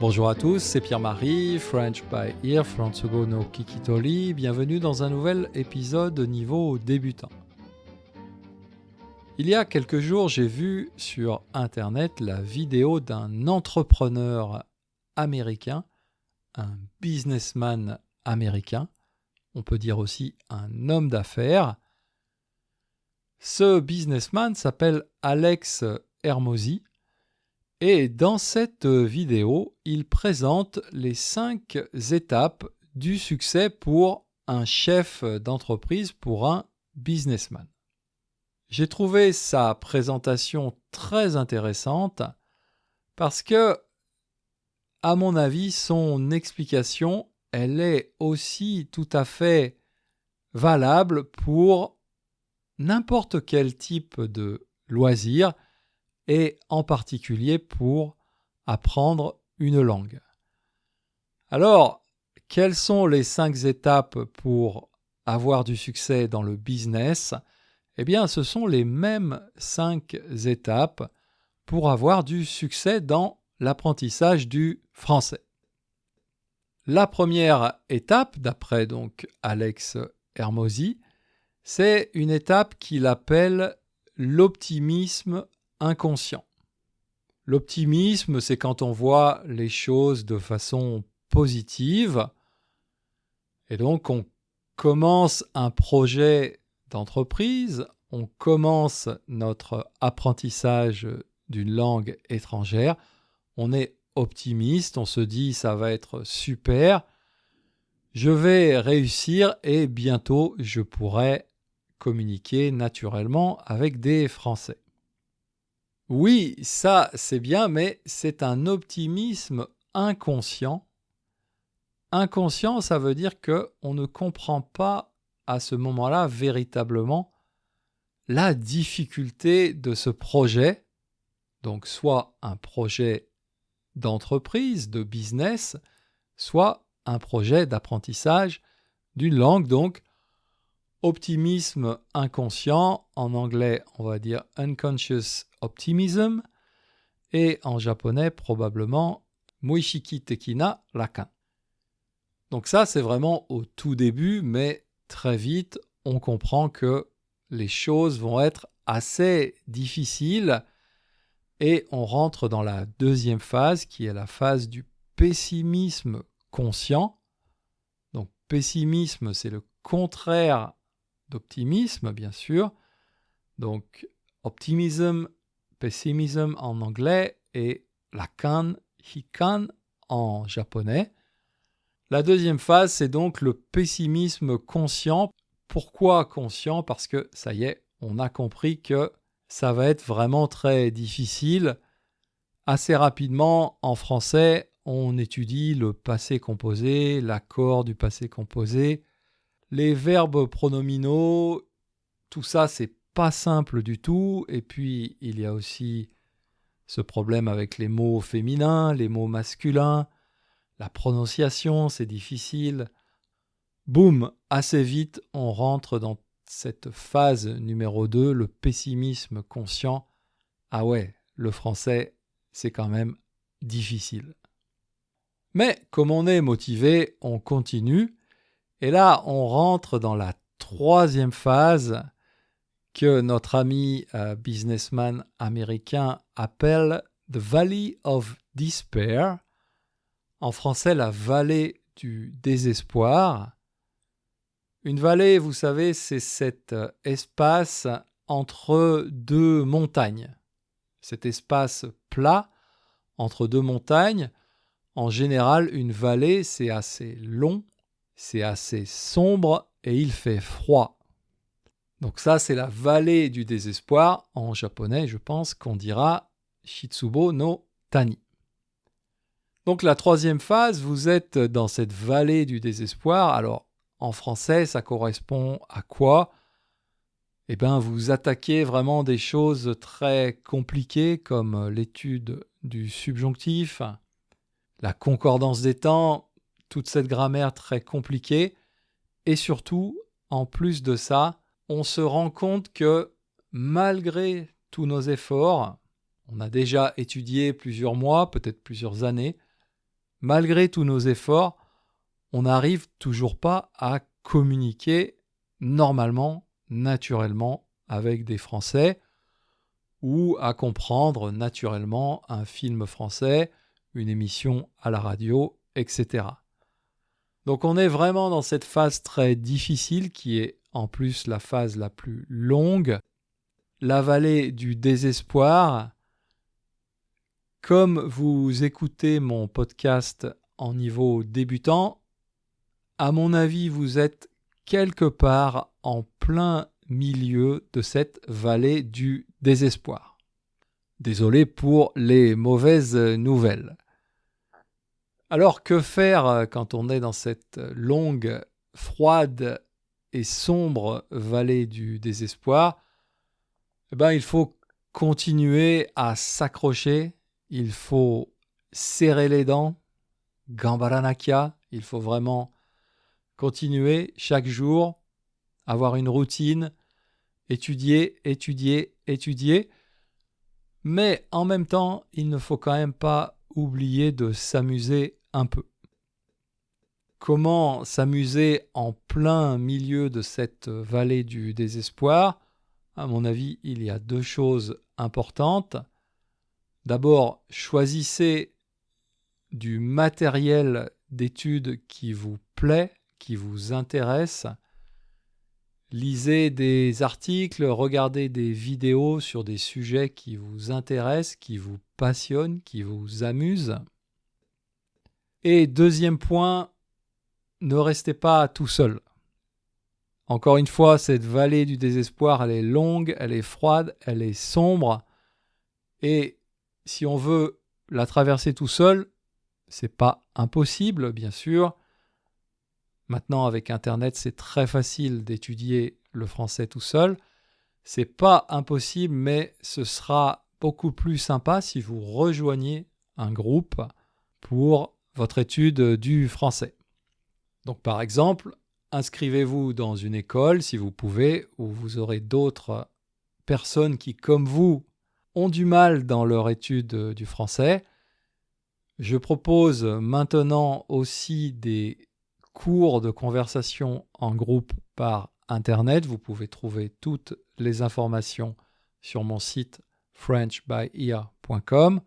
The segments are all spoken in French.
Bonjour à tous, c'est Pierre-Marie, French by Ear, Fransugo no Kikitoli. Bienvenue dans un nouvel épisode niveau débutant. Il y a quelques jours, j'ai vu sur Internet la vidéo d'un entrepreneur américain, un businessman américain, on peut dire aussi un homme d'affaires. Ce businessman s'appelle Alex Hormozi. Et dans cette vidéo, il présente les 5 étapes du succès pour un chef d'entreprise, pour un businessman. J'ai trouvé sa présentation très intéressante parce que, à mon avis, son explication, elle est aussi tout à fait valable pour n'importe quel type de loisir, et en particulier pour apprendre une langue. Alors, quelles sont les 5 étapes pour avoir du succès dans le business ? Eh bien, ce sont les mêmes 5 étapes pour avoir du succès dans l'apprentissage du français. La première étape, d'après donc Alex Hormozi, c'est une étape qu'il appelle l'optimisme inconscient. L'optimisme, c'est quand on voit les choses de façon positive. Et donc, on commence un projet d'entreprise, on commence notre apprentissage d'une langue étrangère, on est optimiste, on se dit ça va être super, je vais réussir et bientôt je pourrai communiquer naturellement avec des Français. Oui, ça c'est bien, mais c'est un optimisme inconscient. Inconscient, ça veut dire qu'on ne comprend pas à ce moment-là véritablement la difficulté de ce projet, donc soit un projet d'entreprise, de business, soit un projet d'apprentissage d'une langue, donc optimisme inconscient, en anglais on va dire unconscious optimism, et en japonais probablement muishiki tekina rakan. Donc ça c'est vraiment au tout début, mais très vite on comprend que les choses vont être assez difficiles et on rentre dans la deuxième phase qui est la phase du pessimisme conscient. Donc pessimisme c'est le contraire d'optimisme, bien sûr. Donc, optimism, pessimism en anglais et rakan, hikan en japonais. La deuxième phase, c'est donc le pessimisme conscient. Pourquoi conscient ? Parce que, ça y est, on a compris que ça va être vraiment très difficile. Assez rapidement, en français, on étudie le passé composé, l'accord du passé composé, les verbes pronominaux, tout ça, c'est pas simple du tout. Et puis, il y a aussi ce problème avec les mots féminins, les mots masculins. La prononciation, c'est difficile. Boum, assez vite, on rentre dans cette phase numéro 2, le pessimisme conscient. Ah ouais, le français, c'est quand même difficile. Mais comme on est motivé, on continue. Et là, on rentre dans la troisième phase que notre ami businessman américain appelle The Valley of Despair. En français, la vallée du désespoir. Une vallée, vous savez, c'est cet espace entre deux montagnes. Cet espace plat entre deux montagnes. En général, une vallée, c'est assez long, c'est assez sombre et il fait froid. Donc ça, c'est la vallée du désespoir. En japonais, je pense qu'on dira Shitsubo no Tani. Donc la troisième phase, vous êtes dans cette vallée du désespoir. Alors, en français, ça correspond à quoi ? Eh bien, vous attaquez vraiment des choses très compliquées comme l'étude du subjonctif, la concordance des temps, toute cette grammaire très compliquée. Et surtout, en plus de ça, on se rend compte que malgré tous nos efforts, on a déjà étudié plusieurs mois, peut-être plusieurs années, malgré tous nos efforts, on n'arrive toujours pas à communiquer normalement, naturellement avec des Français ou à comprendre naturellement un film français, une émission à la radio, etc. Donc on est vraiment dans cette phase très difficile qui est en plus la phase la plus longue, la vallée du désespoir. Comme vous écoutez mon podcast en niveau débutant, à mon avis, vous êtes quelque part en plein milieu de cette vallée du désespoir. Désolé pour les mauvaises nouvelles. Alors que faire quand on est dans cette longue, froide et sombre vallée du désespoir ? Il faut continuer à s'accrocher, il faut serrer les dents, gambaranakia, il faut vraiment continuer chaque jour, avoir une routine, étudier, mais en même temps, il ne faut quand même pas oublier de s'amuser un peu. Comment s'amuser en plein milieu de cette vallée du désespoir ? À mon avis, il y a 2 choses importantes. D'abord, choisissez du matériel d'études qui vous plaît, qui vous intéresse. Lisez des articles, regardez des vidéos sur des sujets qui vous intéressent, qui vous passionnent, qui vous amusent. Et deuxième point, ne restez pas tout seul. Encore une fois, cette vallée du désespoir, elle est longue, elle est froide, elle est sombre. Et si on veut la traverser tout seul, c'est pas impossible, bien sûr. Maintenant, avec Internet, c'est très facile d'étudier le français tout seul. C'est pas impossible, mais ce sera beaucoup plus sympa si vous rejoignez un groupe pour votre étude du français. Donc, par exemple, inscrivez-vous dans une école, si vous pouvez, où vous aurez d'autres personnes qui, comme vous, ont du mal dans leur étude du français. Je propose maintenant aussi des cours de conversation en groupe par Internet. Vous pouvez trouver toutes les informations sur mon site frenchbyear.com.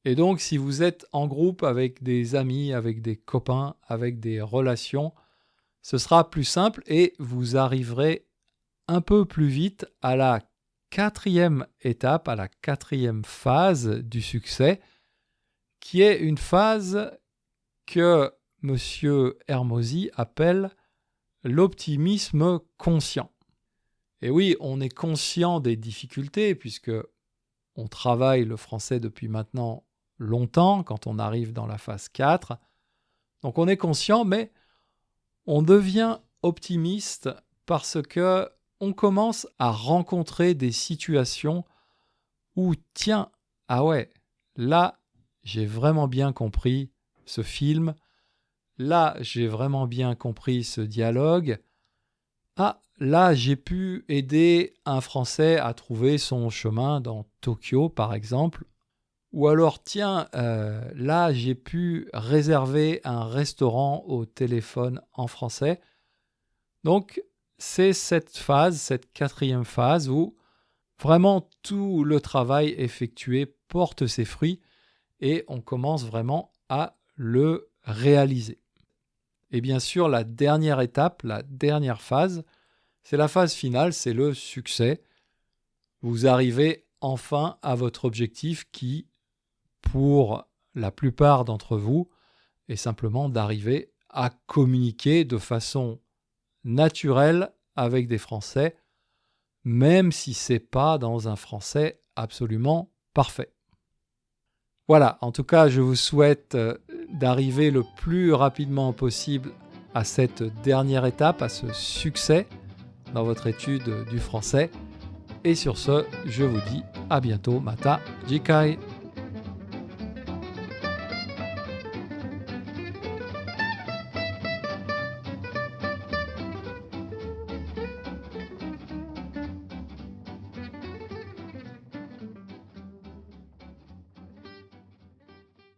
Et donc, si vous êtes en groupe avec des amis, avec des copains, avec des relations, ce sera plus simple et vous arriverez un peu plus vite à la 4e étape, à la 4e phase du succès, qui est une phase que M. Hermosi appelle l'optimisme conscient. Et oui, on est conscient des difficultés puisque on travaille le français depuis maintenant longtemps quand on arrive dans la phase 4. Donc on est conscient, mais on devient optimiste parce que on commence à rencontrer des situations où, tiens, ah ouais, là, j'ai vraiment bien compris ce film. Là, j'ai vraiment bien compris ce dialogue. Ah, là, j'ai pu aider un Français à trouver son chemin dans Tokyo, par exemple. Ou alors, tiens, là, j'ai pu réserver un restaurant au téléphone en français. Donc, c'est cette phase, cette 4e phase où vraiment tout le travail effectué porte ses fruits et on commence vraiment à le réaliser. Et bien sûr, la dernière étape, la dernière phase, c'est la phase finale, c'est le succès. Vous arrivez enfin à votre objectif qui, pour la plupart d'entre vous, est simplement d'arriver à communiquer de façon naturelle avec des Français, même si ce n'est pas dans un français absolument parfait. Voilà, en tout cas, je vous souhaite d'arriver le plus rapidement possible à cette dernière étape, à ce succès dans votre étude du français. Et sur ce, je vous dis à bientôt, mata jikai.